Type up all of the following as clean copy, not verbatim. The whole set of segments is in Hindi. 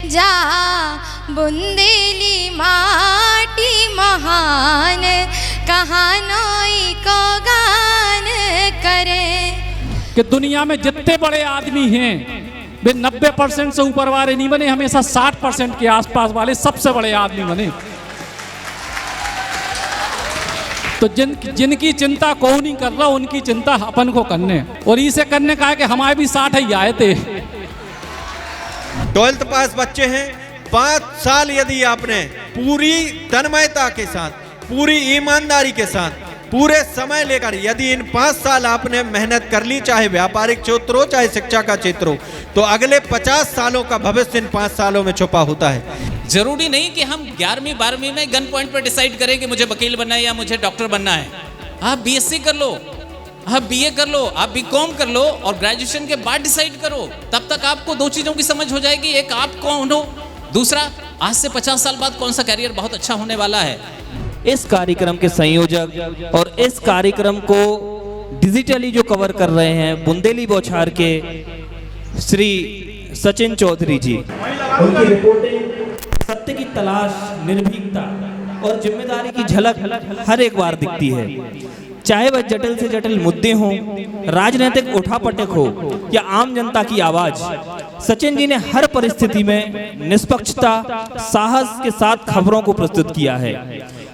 जा बुंदेली माटी महान कहानोई को गान करे। कि दुनिया में जितने बड़े आदमी हैं वे 90% से ऊपर वाले नहीं बने, हमेशा 60% के आसपास वाले सबसे बड़े आदमी बने। तो जिनकी चिंता कौन नहीं कर रहा, उनकी चिंता अपन को करने, और इसे करने का है कि हमारे भी 60 ही आए थे। 12th पास बच्चे हैं, 5 साल यदि आपने पूरी तन्मयता के साथ, पूरी ईमानदारी के साथ, पूरे समय लेकर यदि इन 5 साल आपने मेहनत कर ली, चाहे व्यापारिक क्षेत्र हो चाहे शिक्षा का क्षेत्र हो, तो अगले 50 सालों का भविष्य इन 5 सालों में छुपा होता है। जरूरी नहीं कि हम 11वीं 12वीं में गन पॉइंट पर डिसाइड करें कि मुझे वकील बनना है या मुझे डॉक्टर बनना है। आप बीएससी कर लो, आप बीए कर लो, आप बीकॉम कर लो, और ग्रेजुएशन के बाद डिसाइड करो। तब तक आपको 2 चीजों की समझ हो जाएगी, एक आप कौन हो, दूसरा आज से 50 साल बाद कौन सा कैरियर बहुत अच्छा होने वाला है। इस कार्यक्रम के संयोजक और इस कार्यक्रम को डिजिटली जो कवर कर रहे हैं बुंदेली बौछार के श्री सचिन चौधरी जी। उनकी रिपोर्टिंग सत्य की तलाश, निर्भीकता और जिम्मेदारी की झलक हर एक बार दिखती है, चाहे वह जटिल से जटिल मुद्दे हों, राजनीतिक उठापटक हो या आम जनता की आवाज। सचिन जी ने हर परिस्थिति में निष्पक्षता, साहस के साथ खबरों को प्रस्तुत किया है।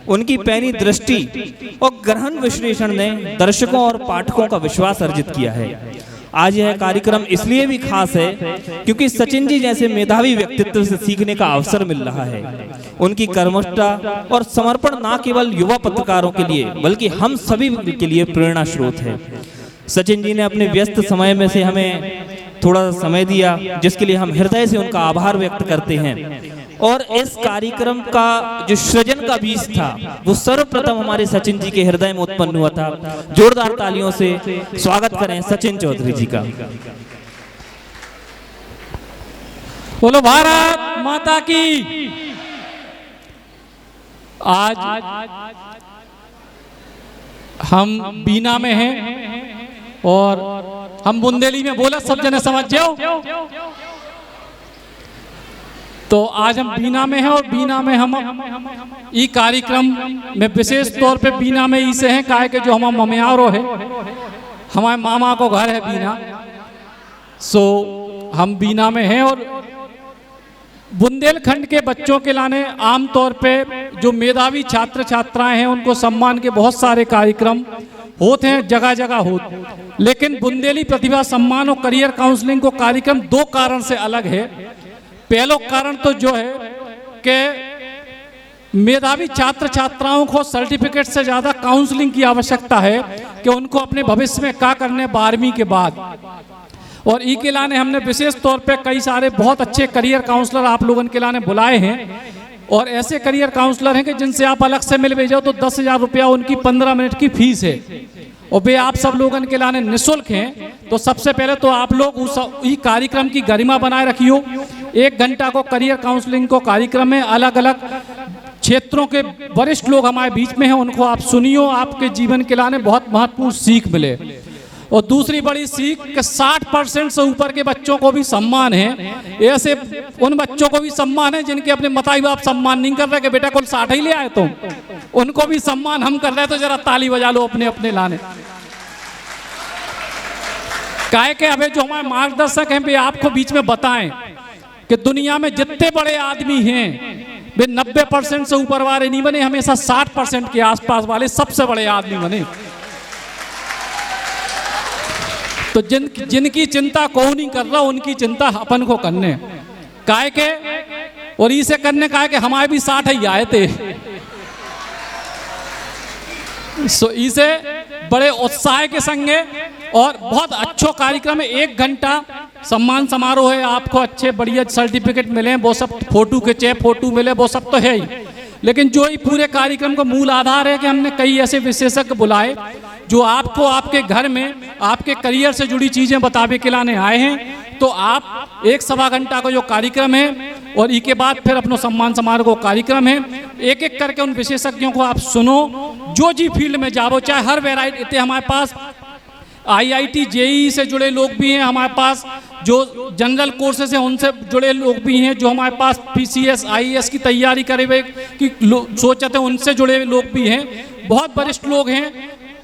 उनकी पैनी दृष्टि और गहन विश्लेषण ने दर्शकों और पाठकों का विश्वास अर्जित किया है। आज यह कार्यक्रम इसलिए भी खास है क्योंकि सचिन जी जैसे मेधावी व्यक्तित्व से सीखने का अवसर मिल रहा है। उनकी कर्मठता और समर्पण न केवल युवा पत्रकारों के लिए बल्कि हम सभी के लिए प्रेरणा स्रोत है। सचिन जी ने अपने व्यस्त समय में से हमें थोड़ा समय दिया, जिसके लिए हम हृदय से उनका आभार व्यक्त करते हैं। और इस कार्यक्रम का जो सृजन का बीज था वो सर्वप्रथम हमारे सचिन जी के हृदय में उत्पन्न हुआ था। जोरदार तालियों से स्वागत करें सचिन चौधरी जी का। बोलो भारत माता की। आज हम बीना में हैं और हम बुंदेली में बोला सब जने समझ जाओ। तो आज हम बीना में हैं और बीना में हम ई कार्यक्रम में विशेष तौर पे बीना में इसे हैं काहे के जो हम ममियारो है, हमारे मामा को घर है बीना। सो हम बीना में हैं और बुंदेलखंड के बच्चों के लाने आमतौर पे जो मेधावी छात्र छात्राएं हैं उनको सम्मान के बहुत सारे कार्यक्रम होते हैं, जगह जगह होते, लेकिन बुंदेली प्रतिभा सम्मान और करियर काउंसलिंग को कार्यक्रम 2 कारण से अलग है। पहला कारण तो जो है कि मेधावी छात्र छात्राओं को सर्टिफिकेट से ज्यादा काउंसलिंग की आवश्यकता है कि उनको अपने भविष्य में क्या करने 12वीं के बाद। और ई के लाने हमने विशेष तौर पे कई सारे बहुत अच्छे करियर काउंसलर आप लोगों के लाने बुलाए हैं, और ऐसे करियर काउंसलर हैं कि जिनसे आप अलग से मिल भी जाओ तो 10,000 रुपया उनकी 15 मिनट की फीस है, और वे आप सब लोगों के लाने निःशुल्क हैं। तो सबसे पहले तो आप लोग उस कार्यक्रम की गरिमा बनाए रखियो। 1 घंटा को करियर काउंसलिंग को कार्यक्रम में अलग अलग क्षेत्रों के वरिष्ठ लोग हमारे बीच में हैं, उनको आप सुनियो, आपके जीवन के लाने बहुत महत्वपूर्ण सीख मिले। और दूसरी बड़ी सीख कि 60% से ऊपर के बच्चों को भी सम्मान है। ऐसे उन बच्चों को भी सम्मान है जिनके अपने माता बाप सम्मान नहीं कर रहे कि बेटा कुल 60 ही ले आए, तुम उनको भी सम्मान हम कर रहे हैं। तो जरा ताली बजा लो अपने अपने लाने। काहे के अबे जो हमारे मार्गदर्शक हैं वे आपको बीच में बताएं कि दुनिया में जितने बड़े आदमी हैं वे 90% से ऊपर वाले नहीं बने, हमेशा 60% के आसपास वाले सबसे बड़े आदमी बने। तो जिनकी चिंता कौन नहीं कर रहा, उनकी चिंता अपन को करने काहे के, और इसे करने का है कि हमारे भी 60 ही आए थे। सो इसे बड़े उत्साह के संगे और बहुत अच्छा कार्यक्रम है। 1 घंटा सम्मान समारोह है, आपको अच्छे बढ़िया सर्टिफिकेट मिले, वो सब फोटो खींचे, फोटो मिले, वो सब तो है ही। लेकिन जो ही पूरे कार्यक्रम का मूल आधार है कि हमने कई ऐसे विशेषज्ञ बुलाए जो आपको आपके घर में आपके करियर से जुड़ी चीजें बतावे के लाने आए हैं। तो आप 1 सवा घंटा का जो कार्यक्रम है और इसके बाद फिर अपना सम्मान समारोह को कार्यक्रम है, एक एक करके उन विशेषज्ञों को आप सुनो, जो जी फील्ड में जाओ, चाहे हर वैरायटी। हमारे पास IIT JEE से जुड़े लोग भी हैं हमारे पास, जो जनरल कोर्सेज हैं उनसे जुड़े लोग भी हैं, जो हमारे पास PCS IAS की तैयारी करे हुए की सोचते हैं उनसे जुड़े हुए लोग भी हैं। बहुत वरिष्ठ लोग हैं,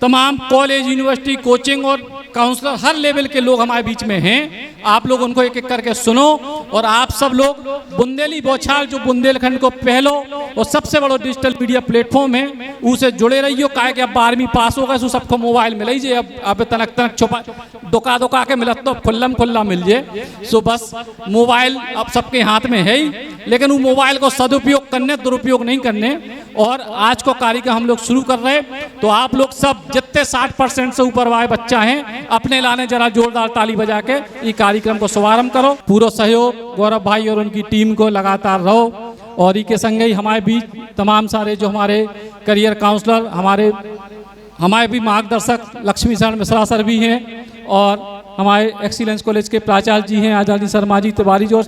तमाम कॉलेज यूनिवर्सिटी कोचिंग और काउंसलर हर लेवल के लोग हमारे बीच में हैं। आप लोग उनको एक एक करके सुनो और आप सब लोग बुंदेली बौछार जो बुंदेलखंड को पहलो और सबसे बड़ो डिजिटल मीडिया प्लेटफॉर्म है उसे जुड़े रहियो। काहे कि अब 12वीं पास होगा सो सबको मोबाइल मिल जे, अब तनक तनक छुपा दुका के मिलत तो खुल्लम खुल्ला मिल जे। सो बस मोबाइल अब सबके हाथ में है ही, लेकिन वो मोबाइल को सदुपयोग करने, दुरुपयोग नहीं करने। और आज को कार्यक्रम हम लोग शुरू कर रहे हैं, तो आप लोग सब जितने 60% से ऊपर वाले बच्चा हैं अपने लाने जरा जोरदार ताली बजा के ये कार्यक्रम को शुभारंभ करो। पूरा सहयोग गौरव भाई और उनकी टीम को लगातार रहो। और इसके संग ही हमारे बीच तमाम सारे जो हमारे करियर काउंसलर, हमारे भी मार्गदर्शक लक्ष्मी शरण मिश्रा सर भी हैं, और हमारे एक्सीलेंस कॉलेज के प्राचार्य जी हैं आज़ादी शर्मा जी तिवारी, जो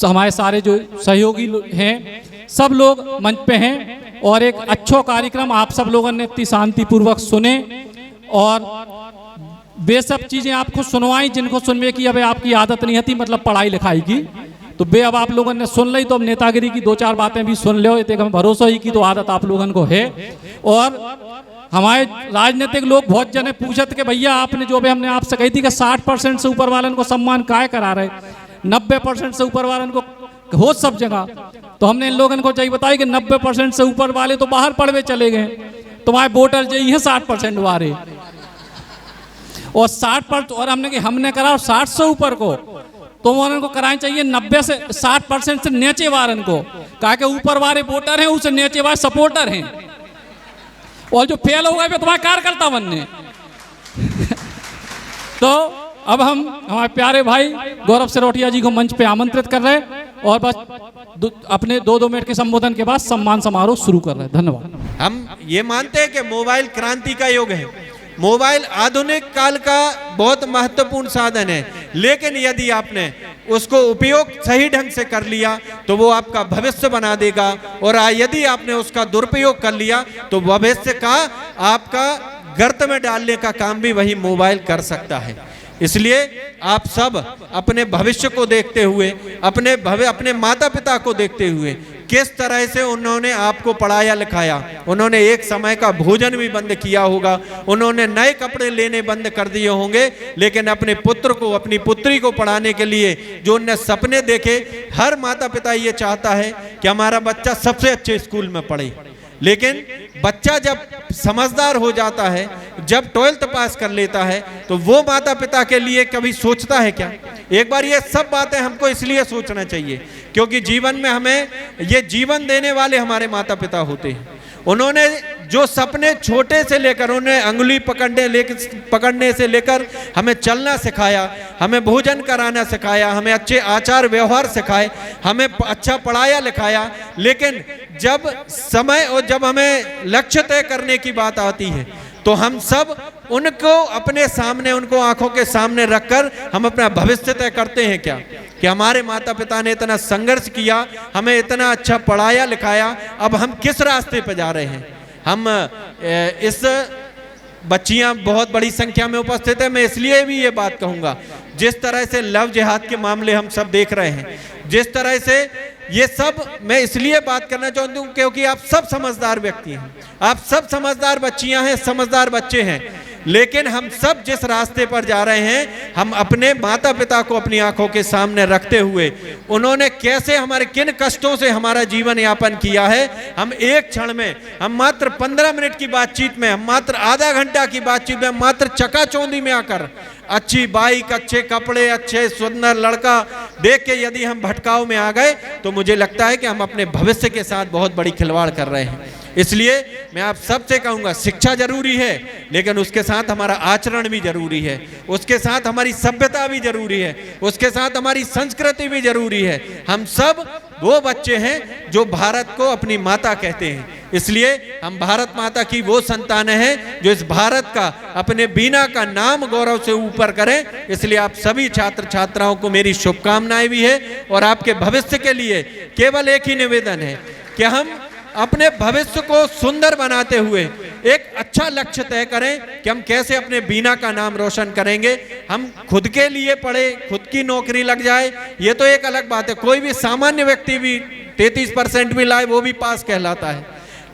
हमारे सारे जो सहयोगी हैं सब लोग मंच पे हैं। और एक अच्छा कार्यक्रम आप सब लोगों ने इतनी शांतिपूर्वक सुने और वे सब चीज़ें आपको सुनवाई जिनको सुनने की अब आपकी आदत नहीं थी, मतलब पढ़ाई लिखाई की, तो बे अब आप लोगों ने सुन ली, तो अब नेतागिरी की 2-4 बातें भी सुन लो, एक हम भरोसा ही की तो आदत आप लोगों को है। और हमारे राजनीतिक लोग बहुत जने पूछत कि भैया आपने जो भी हमने आपसे कही थी कि 60% से ऊपर वालन को सम्मान काहे करा रहे, 90% से ऊपर वालन को हो सब जगह, तो हमने इन लोगों को चाहिए बताया कि 90% से ऊपर वाले तो बाहर पढ़वे चले गए, तुम्हारे वोटर यही है 60% वाले, और 60% और हमने करा 60 से ऊपर को, तो उनको कराना चाहिए 90 से 60% से नीचे वारन को, कहा कि ऊपर वाले वोटर हैं उसे नीचे वाले सपोर्टर हैं, और जो फेल हो गए वे तुम्हारे कार्यकर्ता बनने। तो अब हम हमारे प्यारे भाई गौरव सिरोटिया जी को मंच पे आमंत्रित कर रहे हैं, और बस अपने 2-2 मिनट के संबोधन के बाद सम्मान समारोह शुरू कर रहे हैं। धन्यवाद। हम ये मानते हैं कि मोबाइल क्रांति का युग है, मोबाइल आधुनिक काल का बहुत महत्वपूर्ण साधन है, लेकिन यदि आपने उसको उपयोग सही ढंग से कर लिया तो वो आपका भविष्य बना देगा, और यदि आपने उसका दुरुपयोग कर लिया तो भविष्य का आपका गर्त में डालने का काम भी वही मोबाइल कर सकता है। इसलिए आप सब अपने भविष्य को देखते हुए, अपने माता पिता को देखते हुए, किस तरह से उन्होंने आपको पढ़ाया लिखाया, उन्होंने एक समय का भोजन भी बंद किया होगा, उन्होंने नए कपड़े लेने बंद कर दिए होंगे, लेकिन अपने पुत्र को, अपनी पुत्री को पढ़ाने के लिए जो उनने सपने देखे, हर माता पिता ये चाहता है कि हमारा बच्चा सबसे अच्छे स्कूल में पढ़े। लेकिन बच्चा जब समझदार हो जाता है, जब 12th पास कर लेता है, तो वो माता पिता के लिए कभी सोचता है क्या? एक बार ये सब बातें हमको इसलिए सोचना चाहिए क्योंकि जीवन में हमें ये जीवन देने वाले हमारे माता पिता होते हैं। उन्होंने जो सपने छोटे से लेकर, उन्हें अंगुली पकड़ने से लेकर हमें चलना सिखाया, हमें भोजन कराना सिखाया, हमें अच्छे आचार व्यवहार सिखाए, हमें अच्छा पढ़ाया लिखाया, लेकिन जब समय और जब हमें लक्ष्य तय करने की बात आती है तो हम सब उनको अपने सामने, उनको आंखों के सामने रखकर हम अपना भविष्य तय करते हैं क्या? कि हमारे माता पिता ने इतना संघर्ष किया, हमें इतना अच्छा पढ़ाया लिखाया, अब हम किस रास्ते पर जा रहे हैं? हम इस बच्चियां बहुत बड़ी संख्या में उपस्थित है, मैं इसलिए भी ये बात कहूँगा, जिस तरह से लव जिहाद के मामले हम सब देख रहे हैं, जिस तरह से ये सब, मैं इसलिए बात करना चाहता हूँ क्योंकि आप सब समझदार व्यक्ति हैं, आप सब समझदार बच्चियां हैं, समझदार बच्चे हैं, लेकिन हम सब जिस रास्ते पर जा रहे हैं, हम अपने माता पिता को अपनी आंखों के सामने रखते हुए, उन्होंने कैसे हमारे किन कष्टों से हमारा जीवन यापन किया है, हम एक क्षण में, हम मात्र 15 मिनट की बातचीत में, हम मात्र आधा घंटा की बातचीत में, मात्र चकाचौंधी में आकर अच्छी बाइक, अच्छे कपड़े, अच्छे सुंदर लड़का देख के यदि हम भटकाव में आ गए तो मुझे लगता है कि हम अपने भविष्य के साथ बहुत बड़ी खिलवाड़ कर रहे हैं। इसलिए मैं आप सबसे कहूँगा, शिक्षा जरूरी है, लेकिन उसके साथ हमारा आचरण भी जरूरी है, उसके साथ हमारी सभ्यता भी जरूरी है, उसके साथ हमारी संस्कृति भी जरूरी है। हम सब वो बच्चे हैं जो भारत को अपनी माता कहते हैं, इसलिए हम भारत माता की वो संतानें हैं जो इस भारत का, अपने बीना का नाम गौरव से ऊपर करें। इसलिए आप सभी छात्र छात्राओं को मेरी शुभकामनाएं भी है, और आपके भविष्य के लिए केवल एक ही निवेदन है कि हम अपने भविष्य को सुंदर बनाते हुए एक अच्छा लक्ष्य तय करें कि हम कैसे अपने बीना का नाम रोशन करेंगे। हम खुद के लिए पढ़े, खुद की नौकरी लग जाए, ये तो एक अलग बात है। कोई भी सामान्य व्यक्ति भी 33% भी लाए वो भी पास कहलाता है।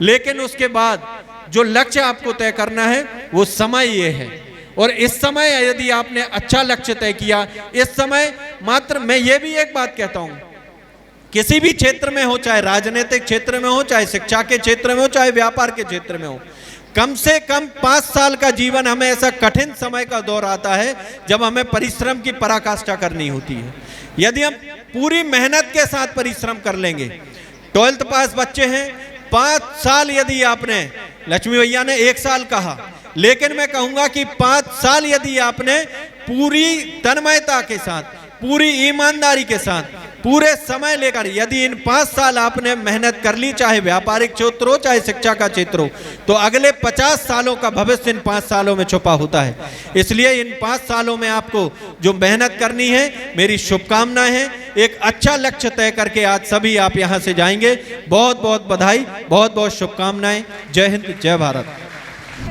लेकिन उसके बाद जो लक्ष्य आपको तय करना है वो समय ये है। और इस समय यदि आपने अच्छा लक्ष्य तय किया, इस समय मात्र मैं ये भी एक बात कहता हूं, किसी भी क्षेत्र में हो, चाहे राजनीतिक क्षेत्र में हो, चाहे शिक्षा के क्षेत्र में हो, चाहे व्यापार के क्षेत्र में हो, कम से कम 5 साल का जीवन हमें ऐसा कठिन समय का दौर आता है जब हमें परिश्रम की पराकाष्ठा करनी होती है। यदि हम पूरी मेहनत के साथ परिश्रम कर लेंगे, 12th पास बच्चे हैं, 5 साल यदि आपने, लक्ष्मी भैया ने 1 साल कहा, लेकिन मैं कहूंगा कि 5 साल यदि आपने पूरी तन्मयता के साथ, पूरी ईमानदारी के साथ, पूरे समय लेकर यदि इन 5 साल आपने मेहनत कर ली, चाहे व्यापारिक क्षेत्र हो, चाहे शिक्षा का क्षेत्र हो, तो अगले 50 सालों का भविष्य इन 5 सालों में छुपा होता है। इसलिए इन 5 सालों में आपको जो मेहनत करनी है, मेरी शुभकामनाएं हैं। एक अच्छा लक्ष्य तय करके आज सभी आप यहाँ से जाएंगे। बहुत बहुत बधाई, बहुत बहुत शुभकामनाएं। जय हिंद, जय भारत।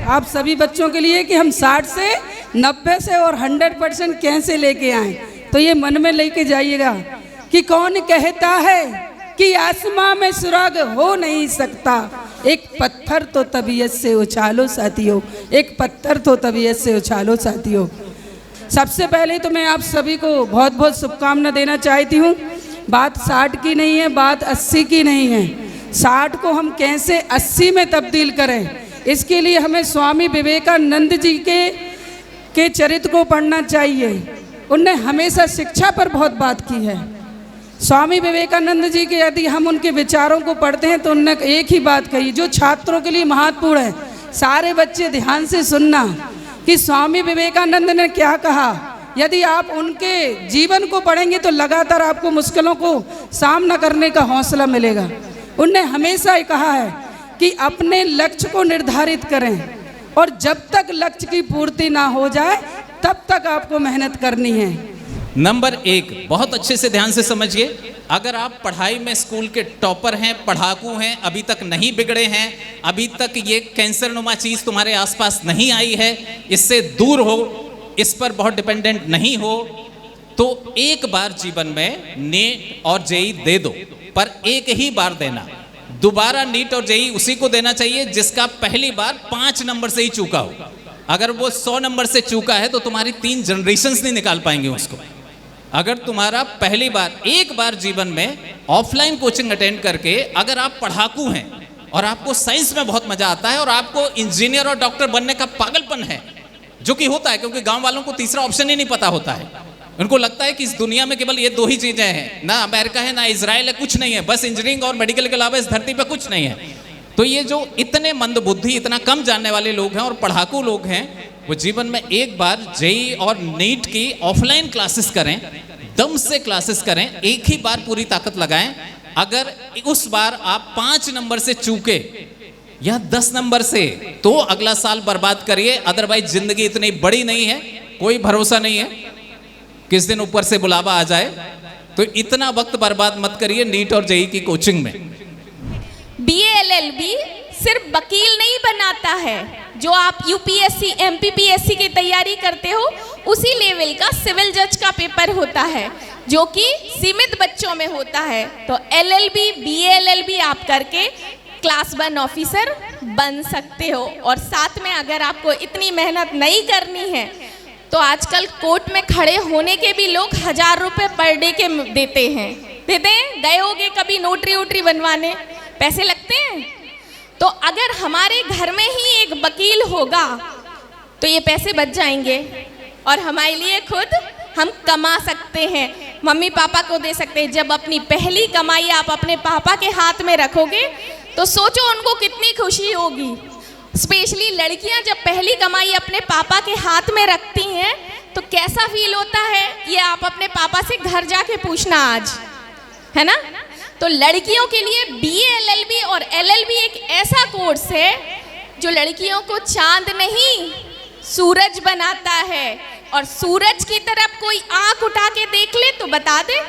आप सभी बच्चों के लिए कि हम 60 से 90 से और 100% कैसे लेके आए, तो ये मन में लेके जाइएगा कि कौन कहता है कि आसमां में सुराग हो नहीं सकता, एक पत्थर तो तबीयत से उछालो साथियों, एक पत्थर तो तबीयत से उछालो साथियों। सबसे पहले तो मैं आप सभी को बहुत बहुत शुभकामना देना चाहती हूँ। बात 60 की नहीं है, बात 80 की नहीं है। 60 को हम कैसे 80 में तब्दील करें, इसके लिए हमें स्वामी विवेकानंद जी के चरित्र को पढ़ना चाहिए। उनने हमेशा शिक्षा पर बहुत बात की है। स्वामी विवेकानंद जी के यदि हम उनके विचारों को पढ़ते हैं तो उनने एक ही बात कही जो छात्रों के लिए महत्वपूर्ण है। सारे बच्चे ध्यान से सुनना कि स्वामी विवेकानंद ने क्या कहा। यदि आप उनके जीवन को पढ़ेंगे तो लगातार आपको मुश्किलों को सामना करने का हौसला मिलेगा। उनने हमेशा ये कहा है कि अपने लक्ष्य को निर्धारित करें और जब तक लक्ष्य की पूर्ति ना हो जाए तब तक आपको मेहनत करनी है। नंबर 1 बहुत अच्छे से ध्यान से समझिए। अगर आप पढ़ाई में स्कूल के टॉपर हैं, पढ़ाकू हैं, अभी तक नहीं बिगड़े हैं, अभी तक ये कैंसर नुमा चीज़ तुम्हारे आसपास नहीं आई है, इससे दूर हो, इस पर बहुत डिपेंडेंट नहीं हो, तो एक बार जीवन में नीट और जेई दे दो, पर एक ही बार देना। दोबारा नीट और जेई उसी को देना चाहिए जिसका पहली बार 5 नंबर से ही चूका हो। अगर वो 100 नंबर से चूका है तो तुम्हारी 3 जनरेशंस नहीं निकाल पाएंगे उसको। अगर तुम्हारा पहली बार, एक बार जीवन में ऑफलाइन कोचिंग अटेंड करके अगर आप पढ़ाकू हैं और आपको साइंस में बहुत मजा आता है और आपको इंजीनियर और डॉक्टर बनने का पागलपन है, जो कि होता है क्योंकि गांव वालों को तीसरा ऑप्शन ही नहीं पता होता है। उनको लगता है कि इस दुनिया में केवल ये 2 ही चीजें हैं, ना अमेरिका है ना इजराइल है, कुछ नहीं है, बस इंजीनियरिंग और मेडिकल के अलावा इस धरती पर कुछ नहीं है। तो ये जो इतने मंदबुद्धि, इतना कम जानने वाले लोग हैं और पढ़ाकू लोग हैं, वो जीवन में एक बार जेई और नीट की ऑफलाइन क्लासेस करें, दम से क्लासेस करें, एक ही बार पूरी ताकत लगाएं। अगर उस बार आप 5 नंबर से चूके या 10 नंबर से, तो अगला साल बर्बाद करिए। अदरवाइज जिंदगी इतनी बड़ी नहीं है, कोई भरोसा नहीं है किस दिन ऊपर से बुलावा आ जाए। तो इतना वक्त बर्बाद मत करिए नीट और जेई की कोचिंग में। BA LLB सिर्फ वकील नहीं बनाता है। जो आप UPSC MPPSC की तैयारी करते हो उसी लेवल का सिविल जज का पेपर होता है जो कि सीमित बच्चों में होता है। तो LLB BA LLB आप करके क्लास 1 ऑफिसर बन सकते हो। और साथ में अगर आपको इतनी मेहनत नहीं करनी है तो आजकल कोर्ट में खड़े होने के भी लोग 1000 रुपये पर डे के देते हैं। गए होगे कभी नोटरी वोटरी बनवाने, पैसे लगते हैं। तो अगर हमारे घर में ही एक वकील होगा तो ये पैसे बच जाएंगे और हमारे लिए खुद हम कमा सकते हैं, मम्मी पापा को दे सकते हैं। जब अपनी पहली कमाई आप अपने पापा के हाथ में रखोगे तो सोचो उनको कितनी खुशी होगी। स्पेशली लड़कियां जब पहली कमाई अपने पापा के हाथ में रखती हैं तो कैसा फील होता है, ये आप अपने पापा से घर जाके पूछना आज, है ना। तो लड़कियों के लिए BA LLB और LLB एक ऐसा कोर्स है जो लड़कियों को चांद नहीं सूरज बनाता है। और सूरज की तरफ कोई आंख उठा के देख ले तो बता दे,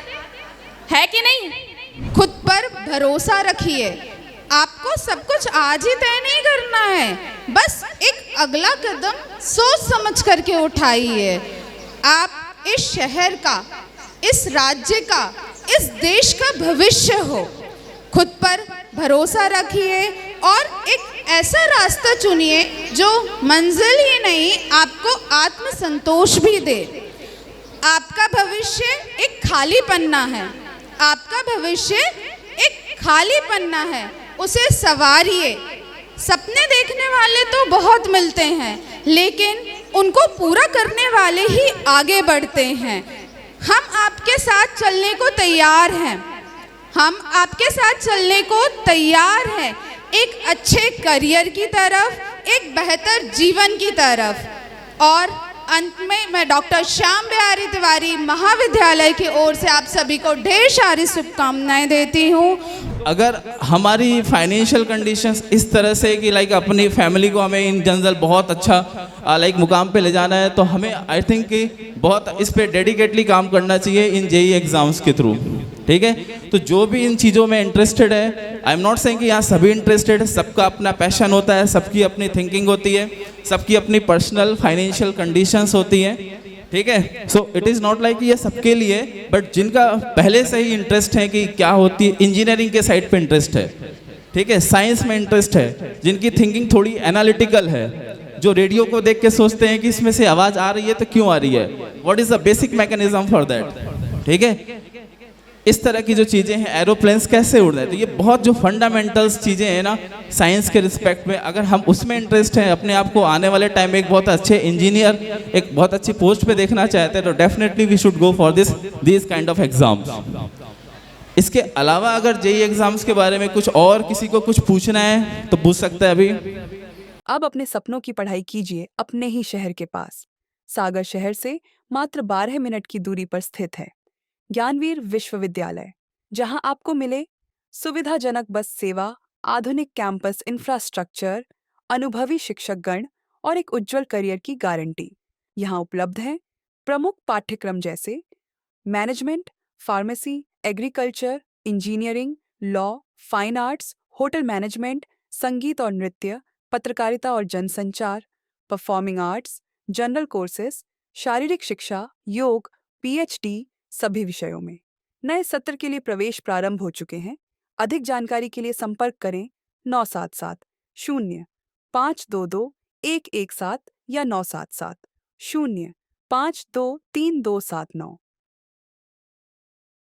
है कि नहीं। खुद पर भरोसा रखिए। आपको सब कुछ आज ही तय नहीं करना है, बस एक अगला कदम सोच समझ करके उठाइए। आप इस शहर का, इस राज्य का, इस देश का भविष्य हो। खुद पर भरोसा रखिए और एक ऐसा रास्ता चुनिए जो मंजिल ही नहीं आपको आत्मसंतोष भी दे। आपका भविष्य एक खाली पन्ना है, आपका भविष्य एक खाली पन्ना है, उसे संवारिए। सपने देखने वाले तो बहुत मिलते हैं, लेकिन उनको पूरा करने वाले ही आगे बढ़ते हैं। हम आपके साथ चलने को तैयार हैं, हम आपके साथ चलने को तैयार हैं, एक अच्छे करियर की तरफ, एक बेहतर जीवन की तरफ। और अंत में मैं डॉक्टर श्याम बिहारी तिवारी महाविद्यालय की ओर से आप सभी को ढेर सारी शुभकामनाएं देती हूँ। अगर हमारी फाइनेंशियल कंडीशंस इस तरह से कि लाइक अपनी फैमिली को हमें इन जनरल बहुत अच्छा लाइक मुकाम पे ले जाना है, तो हमें आई थिंक कि बहुत इस पे डेडिकेटली काम करना चाहिए इन जेई एग्ज़ाम्स के थ्रू। ठीक है, तो जो भी इन चीज़ों में इंटरेस्टेड है, आई एम नॉट सेइंग कि यहाँ सभी इंटरेस्टेड है, सबका अपना पैशन होता है, सबकी अपनी थिंकिंग होती है, सबकी अपनी पर्सनल फाइनेंशियल कंडीशंस होती हैं। ठीक है, so it is not like ये सबके लिए, बट जिनका पहले से ही इंटरेस्ट है कि क्या होती है, इंजीनियरिंग के साइड पे इंटरेस्ट है, ठीक है, साइंस में इंटरेस्ट है, जिनकी थिंकिंग थोड़ी एनालिटिकल है, जो रेडियो को देख के सोचते हैं कि इसमें से आवाज़ आ रही है तो क्यों आ रही है, what is the basic mechanism for that. ठीक है, इस तरह की जो चीज़ें हैं, एरोप्लेन्स कैसे उड़ रहे हैं, तो ये बहुत जो फंडामेंटल्स चीज़ें हैं ना साइंस के रिस्पेक्ट में, अगर हम उसमें इंटरेस्ट हैं, अपने आप को आने वाले टाइम में एक बहुत अच्छे इंजीनियर, एक बहुत अच्छी पोस्ट पे देखना चाहते हैं, तो definitely we should go for this kind of exams. इसके अलावा अगर जेई एग्जाम्स के बारे में कुछ और किसी को कुछ पूछना है तो पूछ सकता है अभी। अब अपने सपनों की पढ़ाई कीजिए अपने ही शहर के पास। सागर शहर से मात्र 12 मिनट की दूरी पर स्थित है ज्ञानवीर विश्वविद्यालय, जहां आपको मिले सुविधाजनक बस सेवा, आधुनिक कैंपस इंफ्रास्ट्रक्चर, अनुभवी शिक्षकगण और एक उज्जवल करियर की गारंटी। यहां उपलब्ध है प्रमुख पाठ्यक्रम जैसे management, pharmacy, agriculture, engineering, law, fine arts, hotel management, संगीत और नृत्य, पत्रकारिता और जनसंचार, परफॉर्मिंग आर्ट्स, जनरल कोर्सेज, शारीरिक शिक्षा, योग, पीएचडी सभी विषयों में। नए सत्र के लिए प्रवेश प्रारंभ हो चुके हैं। अधिक जानकारी के लिए संपर्क करें 977 0 522 117 या 977 0 523 279।